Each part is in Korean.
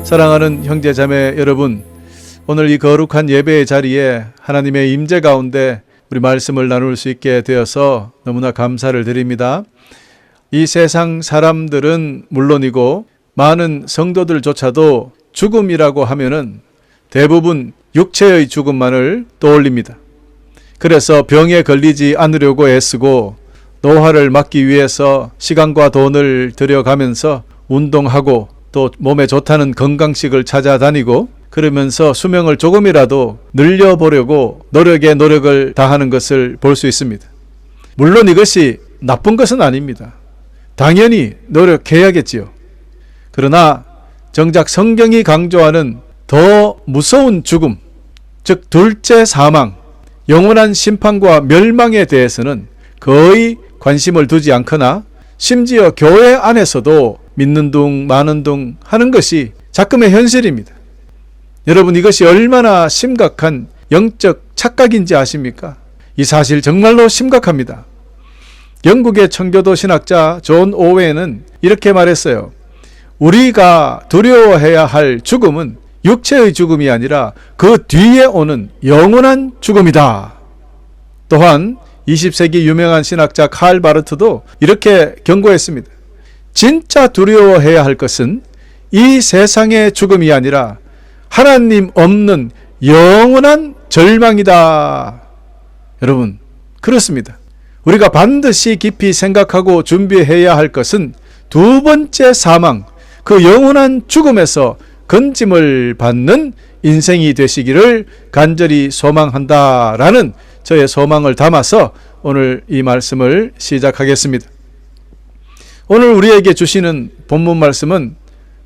사랑하는 형제 자매 여러분, 오늘 이 거룩한 예배의 자리에 하나님의 임재 가운데 우리 말씀을 나눌 수 있게 되어서 너무나 감사를 드립니다. 이 세상 사람들은 물론이고 많은 성도들조차도 죽음이라고 하면은 대부분 육체의 죽음만을 떠올립니다. 그래서 병에 걸리지 않으려고 애쓰고 노화를 막기 위해서 시간과 돈을 들여가면서 운동하고 또 몸에 좋다는 건강식을 찾아다니고 그러면서 수명을 조금이라도 늘려보려고 노력을 다하는 것을 볼 수 있습니다. 물론 이것이 나쁜 것은 아닙니다. 당연히 노력해야겠지요. 그러나 정작 성경이 강조하는 더 무서운 죽음, 즉 둘째 사망, 영원한 심판과 멸망에 대해서는 거의 관심을 두지 않거나 심지어 교회 안에서도 믿는 둥 마는 둥 하는 것이 작금의 현실입니다. 여러분, 이것이 얼마나 심각한 영적 착각인지 아십니까? 이 사실 정말로 심각합니다. 영국의 청교도 신학자 존 오웬은 이렇게 말했어요. 우리가 두려워해야 할 죽음은 육체의 죽음이 아니라 그 뒤에 오는 영원한 죽음이다. 또한 20세기 유명한 신학자 칼 바르트도 이렇게 경고했습니다. 진짜 두려워해야 할 것은 이 세상의 죽음이 아니라 하나님 없는 영원한 절망이다. 여러분, 그렇습니다. 우리가 반드시 깊이 생각하고 준비해야 할 것은 두 번째 사망, 그 영원한 죽음에서 건짐을 받는 인생이 되시기를 간절히 소망한다라는 저의 소망을 담아서 오늘 이 말씀을 시작하겠습니다. 오늘 우리에게 주시는 본문 말씀은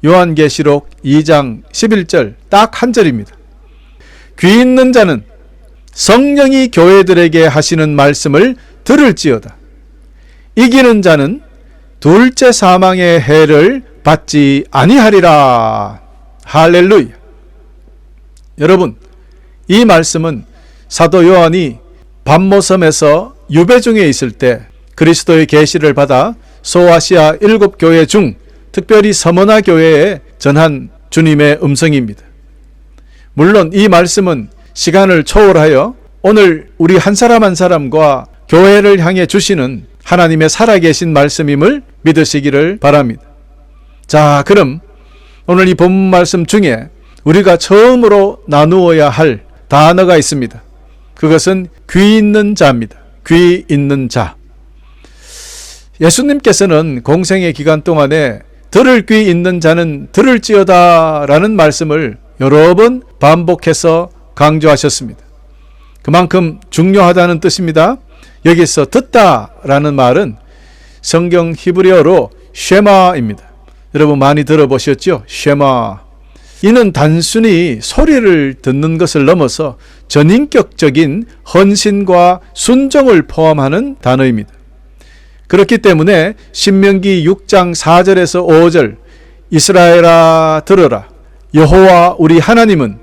요한계시록 2장 11절 딱 한 절입니다. 귀 있는 자는 성령이 교회들에게 하시는 말씀을 들을지어다. 이기는 자는 둘째 사망의 해를 받지 아니하리라. 할렐루야. 여러분, 이 말씀은 사도 요한이 밤모섬에서 유배 중에 있을 때 그리스도의 계시를 받아 소아시아 7교회 중 특별히 서머나 교회에 전한 주님의 음성입니다. 물론 이 말씀은 시간을 초월하여 오늘 우리 한 사람 한 사람과 교회를 향해 주시는 하나님의 살아계신 말씀임을 믿으시기를 바랍니다. 자, 그럼 오늘 이 본문 말씀 중에 우리가 처음으로 나누어야 할 단어가 있습니다. 그것은 귀 있는 자입니다. 귀 있는 자. 예수님께서는 공생의 기간 동안에 들을 귀 있는 자는 들을지어다 라는 말씀을 여러 번 반복해서 강조하셨습니다. 그만큼 중요하다는 뜻입니다. 여기서 듣다 라는 말은 성경 히브리어로 쉐마입니다. 여러분 많이 들어보셨죠? 쉐마. 이는 단순히 소리를 듣는 것을 넘어서 전인격적인 헌신과 순종을 포함하는 단어입니다. 그렇기 때문에 신명기 6장 4절에서 5절 이스라엘아 들으라. 여호와 우리 하나님은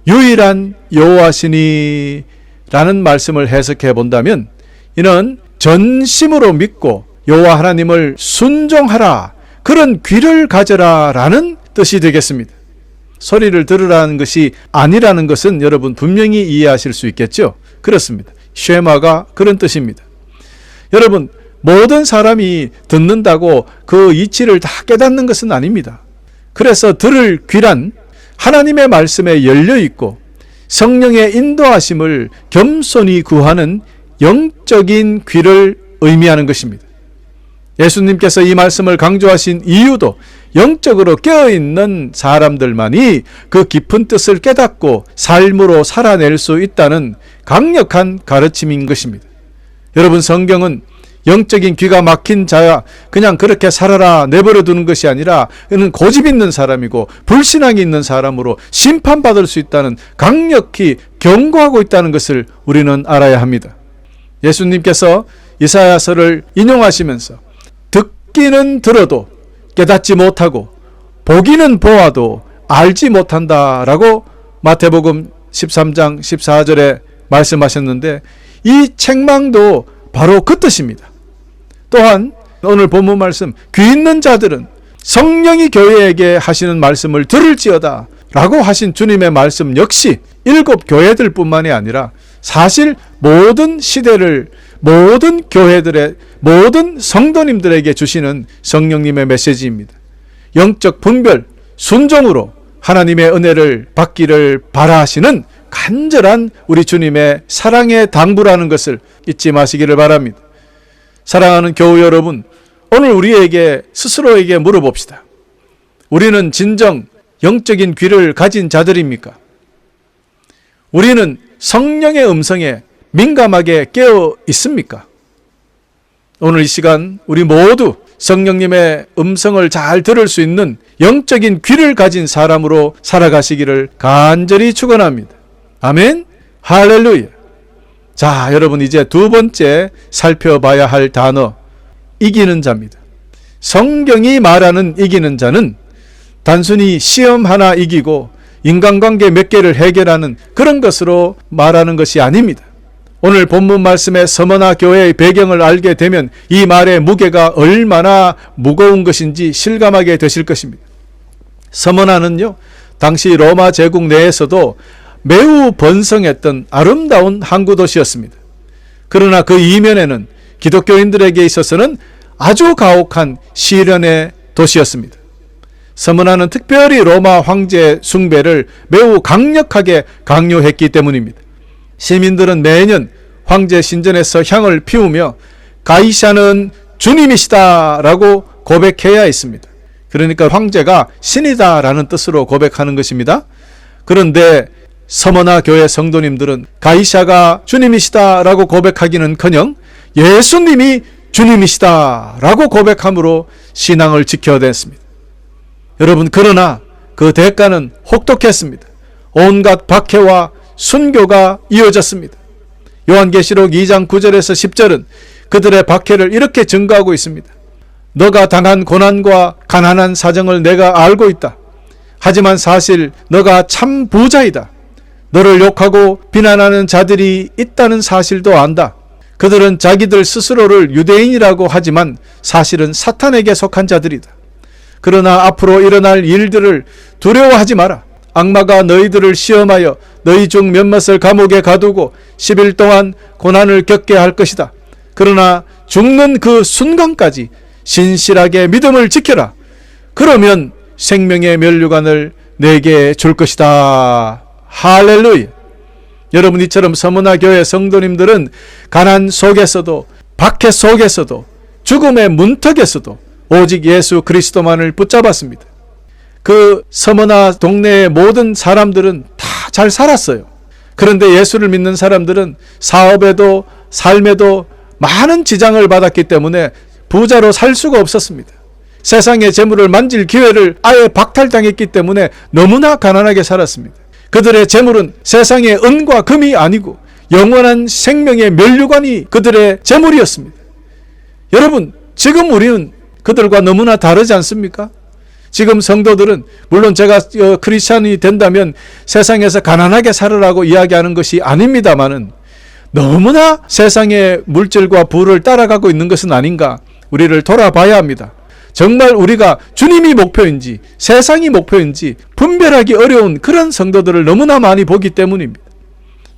유일한 여호와시니 라는 말씀을 해석해 본다면 이는 전심으로 믿고 여호와 하나님을 순종하라. 그런 귀를 가져라 라는 뜻이 되겠습니다. 소리를 들으라는 것이 아니라는 것은 여러분 분명히 이해하실 수 있겠죠? 그렇습니다. 쉐마가 그런 뜻입니다. 여러분, 모든 사람이 듣는다고 그 이치를 다 깨닫는 것은 아닙니다. 그래서 들을 귀란 하나님의 말씀에 열려있고 성령의 인도하심을 겸손히 구하는 영적인 귀를 의미하는 것입니다. 예수님께서 이 말씀을 강조하신 이유도 영적으로 깨어있는 사람들만이 그 깊은 뜻을 깨닫고 삶으로 살아낼 수 있다는 강력한 가르침인 것입니다. 여러분, 성경은 영적인 귀가 막힌 자야 그냥 그렇게 살아라 내버려 두는 것이 아니라 그는 고집 있는 사람이고 불신앙이 있는 사람으로 심판받을 수 있다는 강력히 경고하고 있다는 것을 우리는 알아야 합니다. 예수님께서 이사야서를 인용하시면서 듣기는 들어도 깨닫지 못하고 보기는 보아도 알지 못한다라고 마태복음 13장 14절에 말씀하셨는데 이 책망도 바로 그 뜻입니다. 또한 오늘 본문 말씀 귀 있는 자들은 성령이 교회에게 하시는 말씀을 들을지어다 라고 하신 주님의 말씀 역시 7 교회들 뿐만이 아니라 사실 모든 시대를 모든 교회들의 모든 성도님들에게 주시는 성령님의 메시지입니다. 영적 분별, 순종으로 하나님의 은혜를 받기를 바라시는 간절한 우리 주님의 사랑의 당부라는 것을 잊지 마시기를 바랍니다. 사랑하는 교우 여러분, 오늘 우리에게 스스로에게 물어봅시다. 우리는 진정 영적인 귀를 가진 자들입니까? 우리는 성령의 음성에 민감하게 깨어 있습니까? 오늘 이 시간 우리 모두 성령님의 음성을 잘 들을 수 있는 영적인 귀를 가진 사람으로 살아가시기를 간절히 축원합니다. 아멘. 할렐루야. 자, 여러분 이제 두 번째 살펴봐야 할 단어, 이기는 자입니다. 성경이 말하는 이기는 자는 단순히 시험 하나 이기고 인간관계 몇 개를 해결하는 그런 것으로 말하는 것이 아닙니다. 오늘 본문 말씀의 서머나 교회의 배경을 알게 되면 이 말의 무게가 얼마나 무거운 것인지 실감하게 되실 것입니다. 서머나는요, 당시 로마 제국 내에서도 매우 번성했던 아름다운 항구 도시였습니다. 그러나 그 이면에는 기독교인들에게 있어서는 아주 가혹한 시련의 도시였습니다. 서머나는 특별히 로마 황제 숭배를 매우 강력하게 강요했기 때문입니다. 시민들은 매년 황제 신전에서 향을 피우며 가이샤는 주님이시다 라고 고백해야 했습니다. 그러니까 황제가 신이다 라는 뜻으로 고백하는 것입니다. 그런데 서머나 교회 성도님들은 가이샤가 주님이시다 라고 고백하기는커녕 예수님이 주님이시다 라고 고백함으로 신앙을 지켜냈습니다. 여러분, 그러나 그 대가는 혹독했습니다. 온갖 박해와 순교가 이어졌습니다. 요한계시록 2장 9절에서 10절은 그들의 박해를 이렇게 증거하고 있습니다. 너가 당한 고난과 가난한 사정을 내가 알고 있다. 하지만 사실 너가 참 부자이다. 너를 욕하고 비난하는 자들이 있다는 사실도 안다. 그들은 자기들 스스로를 유대인이라고 하지만 사실은 사탄에게 속한 자들이다. 그러나 앞으로 일어날 일들을 두려워하지 마라. 악마가 너희들을 시험하여 너희 중 몇몇을 감옥에 가두고 10일 동안 고난을 겪게 할 것이다. 그러나 죽는 그 순간까지 신실하게 믿음을 지켜라. 그러면 생명의 면류관을 내게 줄 것이다. 할렐루야. 여러분, 이처럼 서머나 교회 성도님들은 가난 속에서도 박해 속에서도 죽음의 문턱에서도 오직 예수 그리스도만을 붙잡았습니다. 그 서머나 동네의 모든 사람들은 다 잘 살았어요. 그런데 예수를 믿는 사람들은 사업에도 삶에도 많은 지장을 받았기 때문에 부자로 살 수가 없었습니다. 세상의 재물을 만질 기회를 아예 박탈당했기 때문에 너무나 가난하게 살았습니다. 그들의 재물은 세상의 은과 금이 아니고 영원한 생명의 면류관이 그들의 재물이었습니다. 여러분, 지금 우리는 그들과 너무나 다르지 않습니까? 지금 성도들은 물론 제가 크리스찬이 된다면 세상에서 가난하게 살으라고 이야기하는 것이 아닙니다만은 너무나 세상의 물질과 부를 따라가고 있는 것은 아닌가, 우리를 돌아봐야 합니다. 정말 우리가 주님이 목표인지 세상이 목표인지 분별하기 어려운 그런 성도들을 너무나 많이 보기 때문입니다.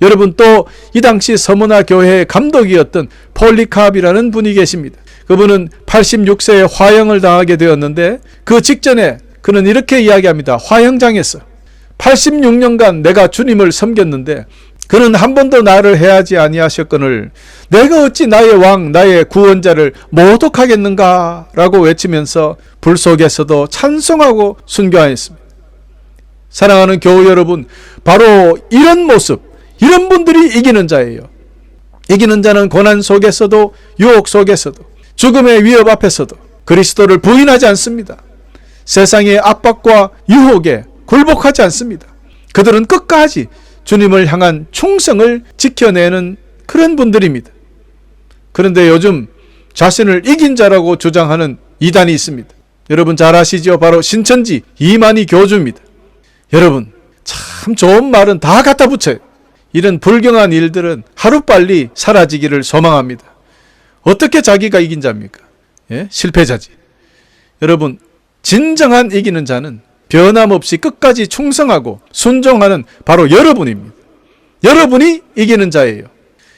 여러분, 또 이 당시 서머나 교회의 감독이었던 폴리캅이라는 분이 계십니다. 그분은 86세에 화형을 당하게 되었는데 그 직전에 그는 이렇게 이야기합니다. 화형장에서 86년간 내가 주님을 섬겼는데 그는 한 번도 나를 해하지 아니하셨거늘 내가 어찌 나의 왕 나의 구원자를 모독하겠는가 라고 외치면서 불 속에서도 찬송하고 순교하였습니다. 사랑하는 교우 여러분, 바로 이런 모습, 이런 분들이 이기는 자예요. 이기는 자는 고난 속에서도 유혹 속에서도 죽음의 위협 앞에서도 그리스도를 부인하지 않습니다. 세상의 압박과 유혹에 굴복하지 않습니다. 그들은 끝까지 주님을 향한 충성을 지켜내는 그런 분들입니다. 그런데 요즘 자신을 이긴 자라고 주장하는 이단이 있습니다. 여러분 잘 아시죠? 바로 신천지 이만희 교주입니다. 여러분, 참 좋은 말은 다 갖다 붙여요. 이런 불경한 일들은 하루빨리 사라지기를 소망합니다. 어떻게 자기가 이긴 자입니까? 예? 실패자지. 여러분, 진정한 이기는 자는 변함없이 끝까지 충성하고 순종하는 바로 여러분입니다. 여러분이 이기는 자예요.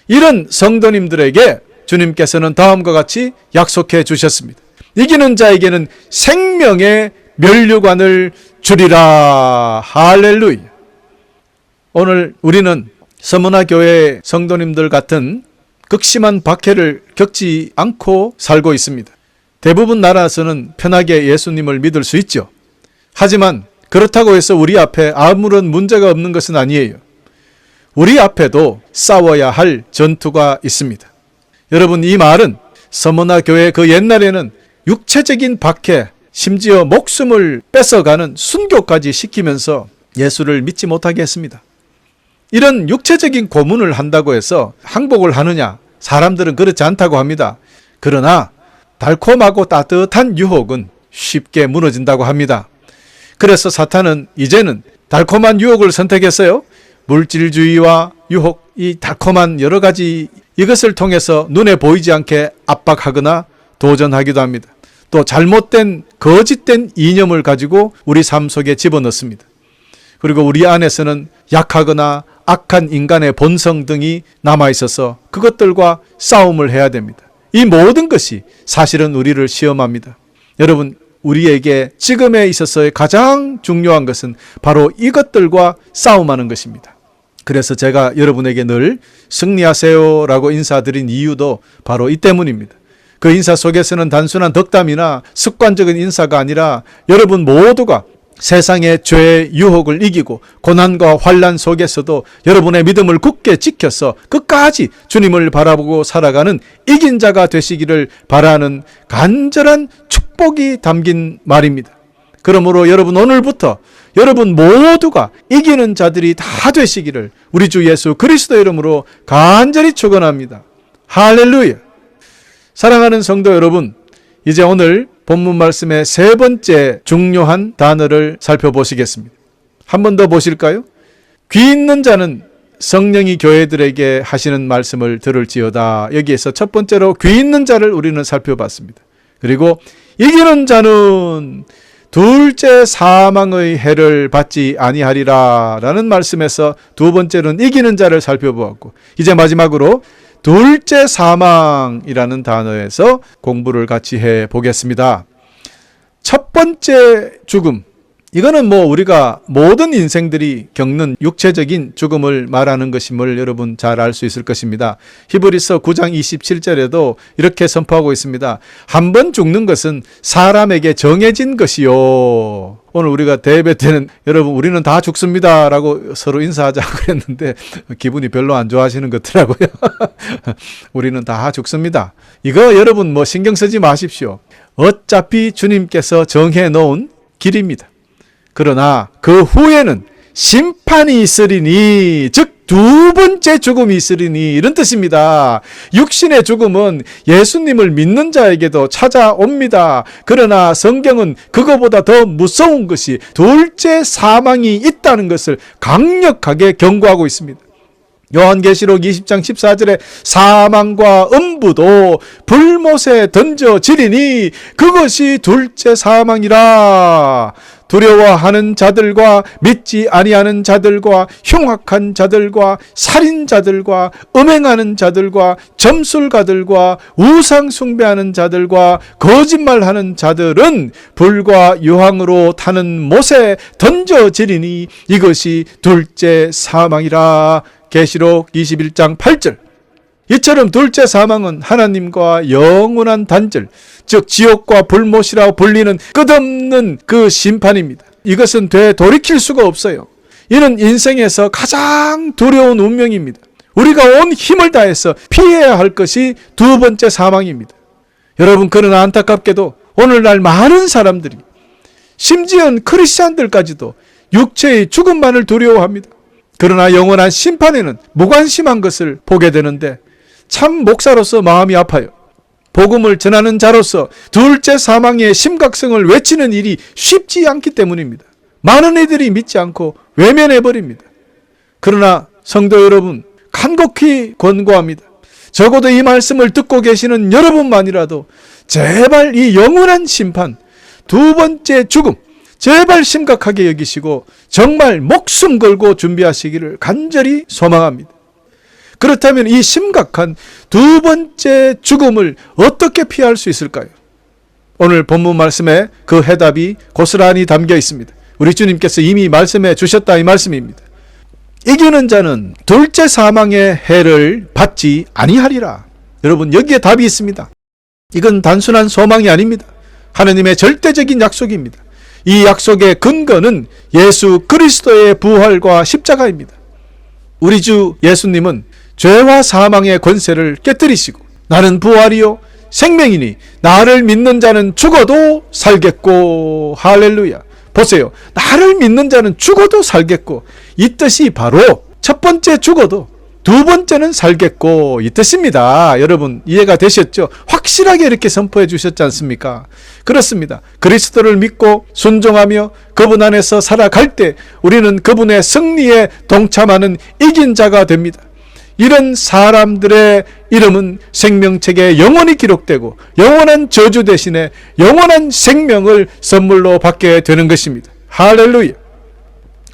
이런 성도님들에게 주님께서는 다음과 같이 약속해 주셨습니다. 이기는 자에게는 생명의 면류관을 주리라. 할렐루야. 오늘 우리는 서문화 교회 성도님들 같은 극심한 박해를 겪지 않고 살고 있습니다. 대부분 나라에서는 편하게 예수님을 믿을 수 있죠. 하지만 그렇다고 해서 우리 앞에 아무런 문제가 없는 것은 아니에요. 우리 앞에도 싸워야 할 전투가 있습니다. 여러분, 이 말은 서문화 교회 그 옛날에는 육체적인 박해, 심지어 목숨을 뺏어가는 순교까지 시키면서 예수를 믿지 못하게 했습니다. 이런 육체적인 고문을 한다고 해서 항복을 하느냐? 사람들은 그렇지 않다고 합니다. 그러나 달콤하고 따뜻한 유혹은 쉽게 무너진다고 합니다. 그래서 사탄은 이제는 달콤한 유혹을 선택했어요. 물질주의와 유혹, 이 달콤한 여러 가지 이것을 통해서 눈에 보이지 않게 압박하거나 도전하기도 합니다. 또 잘못된 거짓된 이념을 가지고 우리 삶 속에 집어넣습니다. 그리고 우리 안에서는 약하거나 악한 인간의 본성 등이 남아있어서 그것들과 싸움을 해야 됩니다. 이 모든 것이 사실은 우리를 시험합니다. 여러분, 우리에게 지금에 있어서의 가장 중요한 것은 바로 이것들과 싸움하는 것입니다. 그래서 제가 여러분에게 늘 승리하세요 라고 인사드린 이유도 바로 이 때문입니다. 그 인사 속에서는 단순한 덕담이나 습관적인 인사가 아니라 여러분 모두가 세상의 죄의 유혹을 이기고 고난과 환난 속에서도 여러분의 믿음을 굳게 지켜서 끝까지 주님을 바라보고 살아가는 이긴 자가 되시기를 바라는 간절한 축복이 담긴 말입니다. 그러므로 여러분, 오늘부터 여러분 모두가 이기는 자들이 다 되시기를 우리 주 예수 그리스도 이름으로 간절히 축원합니다. 할렐루야. 사랑하는 성도 여러분, 이제 오늘 본문 말씀의 세 번째 중요한 단어를 살펴보시겠습니다. 한 번 더 보실까요? 귀 있는 자는 성령이 교회들에게 하시는 말씀을 들을지어다. 여기에서 첫 번째로 귀 있는 자를 우리는 살펴봤습니다. 그리고 이기는 자는 둘째 사망의 해를 받지 아니하리라 라는 말씀에서 두 번째로는 이기는 자를 살펴보았고, 이제 마지막으로 둘째 사망이라는 단어에서 공부를 같이 해 보겠습니다. 첫 번째 죽음, 이거는 우리가 모든 인생들이 겪는 육체적인 죽음을 말하는 것임을 여러분 잘 알 수 있을 것입니다. 히브리서 9장 27절에도 이렇게 선포하고 있습니다. 한 번 죽는 것은 사람에게 정해진 것이요. 오늘 우리가 대회 때는 여러분 우리는 다 죽습니다 라고 서로 인사하자고 그랬는데 기분이 별로 안 좋아하시는 것 같더라고요. 우리는 다 죽습니다. 이거 여러분 신경 쓰지 마십시오. 어차피 주님께서 정해 놓은 길입니다. 그러나 그 후에는 심판이 있으리니, 즉 두 번째 죽음이 있으리니, 이런 뜻입니다. 육신의 죽음은 예수님을 믿는 자에게도 찾아옵니다. 그러나 성경은 그거보다 더 무서운 것이 둘째 사망이 있다는 것을 강력하게 경고하고 있습니다. 요한계시록 20장 14절에 사망과 음부도 불못에 던져지리니 그것이 둘째 사망이라. 두려워하는 자들과 믿지 아니하는 자들과 흉악한 자들과 살인자들과 음행하는 자들과 점술가들과 우상 숭배하는 자들과 거짓말하는 자들은 불과 유황으로 타는 못에 던져지리니 이것이 둘째 사망이라. 계시록 21장 8절. 이처럼 둘째 사망은 하나님과 영원한 단절, 즉 지옥과 불못이라 불리는 끝없는 그 심판입니다. 이것은 되돌이킬 수가 없어요. 이는 인생에서 가장 두려운 운명입니다. 우리가 온 힘을 다해서 피해야 할 것이 두 번째 사망입니다. 여러분, 그러나 안타깝게도 오늘날 많은 사람들이, 심지어는 크리스찬들까지도 육체의 죽음만을 두려워합니다. 그러나 영원한 심판에는 무관심한 것을 보게 되는데 참 목사로서 마음이 아파요. 복음을 전하는 자로서 둘째 사망의 심각성을 외치는 일이 쉽지 않기 때문입니다. 많은 이들이 믿지 않고 외면해버립니다. 그러나 성도 여러분, 간곡히 권고합니다. 적어도 이 말씀을 듣고 계시는 여러분만이라도 제발 이 영원한 심판, 두 번째 죽음, 제발 심각하게 여기시고 정말 목숨 걸고 준비하시기를 간절히 소망합니다. 그렇다면 이 심각한 두 번째 죽음을 어떻게 피할 수 있을까요? 오늘 본문 말씀에 그 해답이 고스란히 담겨 있습니다. 우리 주님께서 이미 말씀해 주셨다 이 말씀입니다. 이기는 자는 둘째 사망의 해를 받지 아니하리라. 여러분, 여기에 답이 있습니다. 이건 단순한 소망이 아닙니다. 하나님의 절대적인 약속입니다. 이 약속의 근거는 예수 그리스도의 부활과 십자가입니다. 우리 주 예수님은 죄와 사망의 권세를 깨뜨리시고 나는 부활이요 생명이니 나를 믿는 자는 죽어도 살겠고, 할렐루야. 보세요. 나를 믿는 자는 죽어도 살겠고, 이 뜻이 바로 첫 번째 죽어도 두 번째는 살겠고 이 뜻입니다. 여러분 이해가 되셨죠? 확실하게 이렇게 선포해 주셨지 않습니까? 그렇습니다. 그리스도를 믿고 순종하며 그분 안에서 살아갈 때 우리는 그분의 승리에 동참하는 이긴 자가 됩니다. 이런 사람들의 이름은 생명책에 영원히 기록되고 영원한 저주 대신에 영원한 생명을 선물로 받게 되는 것입니다. 할렐루야.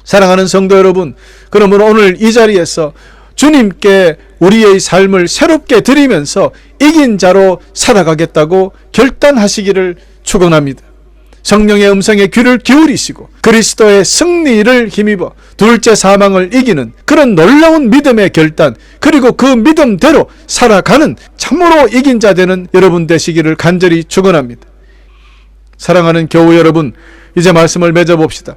사랑하는 성도 여러분, 그러므로 오늘 이 자리에서 주님께 우리의 삶을 새롭게 드리면서 이긴 자로 살아가겠다고 결단하시기를 축원합니다. 성령의 음성에 귀를 기울이시고 그리스도의 승리를 힘입어 둘째 사망을 이기는 그런 놀라운 믿음의 결단, 그리고 그 믿음대로 살아가는 참으로 이긴 자 되는 여러분 되시기를 간절히 축원합니다. 사랑하는 교우 여러분, 이제 말씀을 맺어봅시다.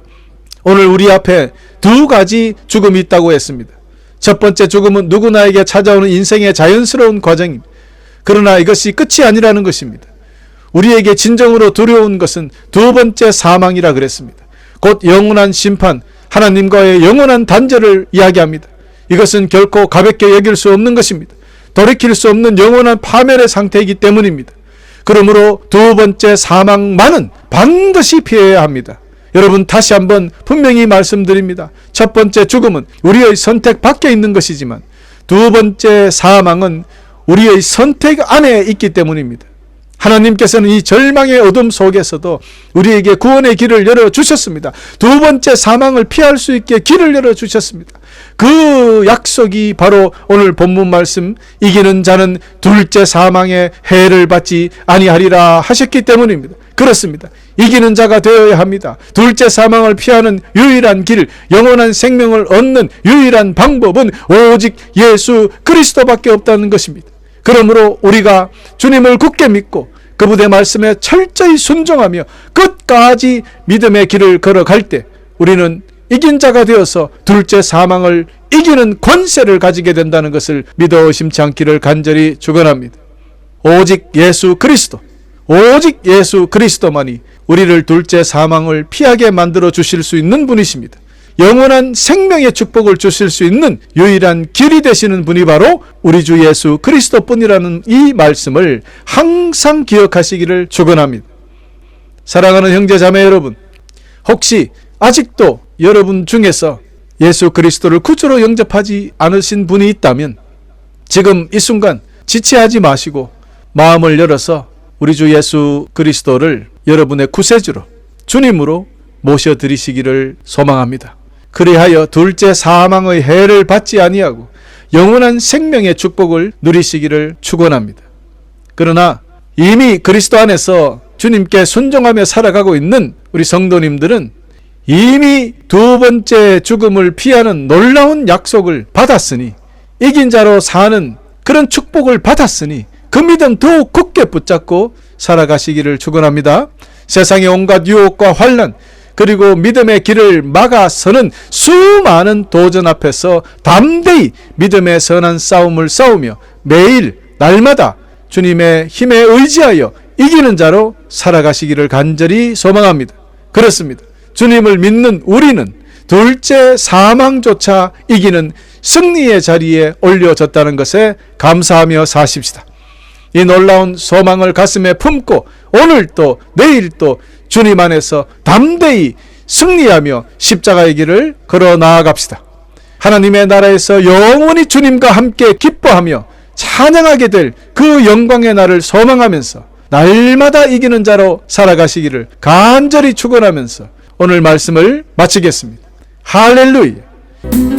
오늘 우리 앞에 두 가지 죽음이 있다고 했습니다. 첫 번째 죽음은 누구나에게 찾아오는 인생의 자연스러운 과정입니다. 그러나 이것이 끝이 아니라는 것입니다. 우리에게 진정으로 두려운 것은 두 번째 사망이라 그랬습니다. 곧 영원한 심판, 하나님과의 영원한 단절을 이야기합니다. 이것은 결코 가볍게 여길 수 없는 것입니다. 돌이킬 수 없는 영원한 파멸의 상태이기 때문입니다. 그러므로 두 번째 사망만은 반드시 피해야 합니다. 여러분, 다시 한번 분명히 말씀드립니다. 첫 번째 죽음은 우리의 선택 밖에 있는 것이지만 두 번째 사망은 우리의 선택 안에 있기 때문입니다. 하나님께서는 이 절망의 어둠 속에서도 우리에게 구원의 길을 열어주셨습니다. 두 번째 사망을 피할 수 있게 길을 열어주셨습니다. 그 약속이 바로 오늘 본문 말씀, 이기는 자는 둘째 사망의 해를 받지 아니하리라 하셨기 때문입니다. 그렇습니다. 이기는 자가 되어야 합니다. 둘째 사망을 피하는 유일한 길, 영원한 생명을 얻는 유일한 방법은 오직 예수 그리스도밖에 없다는 것입니다. 그러므로 우리가 주님을 굳게 믿고 그분의 말씀에 철저히 순종하며 끝까지 믿음의 길을 걸어갈 때 우리는 이긴 자가 되어서 둘째 사망을 이기는 권세를 가지게 된다는 것을 믿어 의심치 않기를 간절히 축원합니다. 오직 예수 그리스도, 오직 예수 그리스도만이 우리를 둘째 사망을 피하게 만들어 주실 수 있는 분이십니다. 영원한 생명의 축복을 주실 수 있는 유일한 길이 되시는 분이 바로 우리 주 예수 그리스도뿐이라는 이 말씀을 항상 기억하시기를 축원합니다. 사랑하는 형제 자매 여러분, 혹시 아직도 여러분 중에서 예수 그리스도를 구주로 영접하지 않으신 분이 있다면 지금 이 순간 지체하지 마시고 마음을 열어서 우리 주 예수 그리스도를 여러분의 구세주로, 주님으로 모셔드리시기를 소망합니다. 그리하여 둘째 사망의 해를 받지 아니하고 영원한 생명의 축복을 누리시기를 축원합니다. 그러나 이미 그리스도 안에서 주님께 순종하며 살아가고 있는 우리 성도님들은 이미 두 번째 죽음을 피하는 놀라운 약속을 받았으니, 이긴 자로 사는 그런 축복을 받았으니 그 믿음 더욱 굳게 붙잡고 살아가시기를 축원합니다. 세상의 온갖 유혹과 환난, 그리고 믿음의 길을 막아서는 수많은 도전 앞에서 담대히 믿음의 선한 싸움을 싸우며 매일 날마다 주님의 힘에 의지하여 이기는 자로 살아가시기를 간절히 소망합니다. 그렇습니다. 주님을 믿는 우리는 둘째 사망조차 이기는 승리의 자리에 올려졌다는 것에 감사하며 사십시다. 이 놀라운 소망을 가슴에 품고 오늘도 내일도 주님 안에서 담대히 승리하며 십자가의 길을 걸어 나아갑시다. 하나님의 나라에서 영원히 주님과 함께 기뻐하며 찬양하게 될 그 영광의 날을 소망하면서 날마다 이기는 자로 살아가시기를 간절히 축원하면서 오늘 말씀을 마치겠습니다. 할렐루야.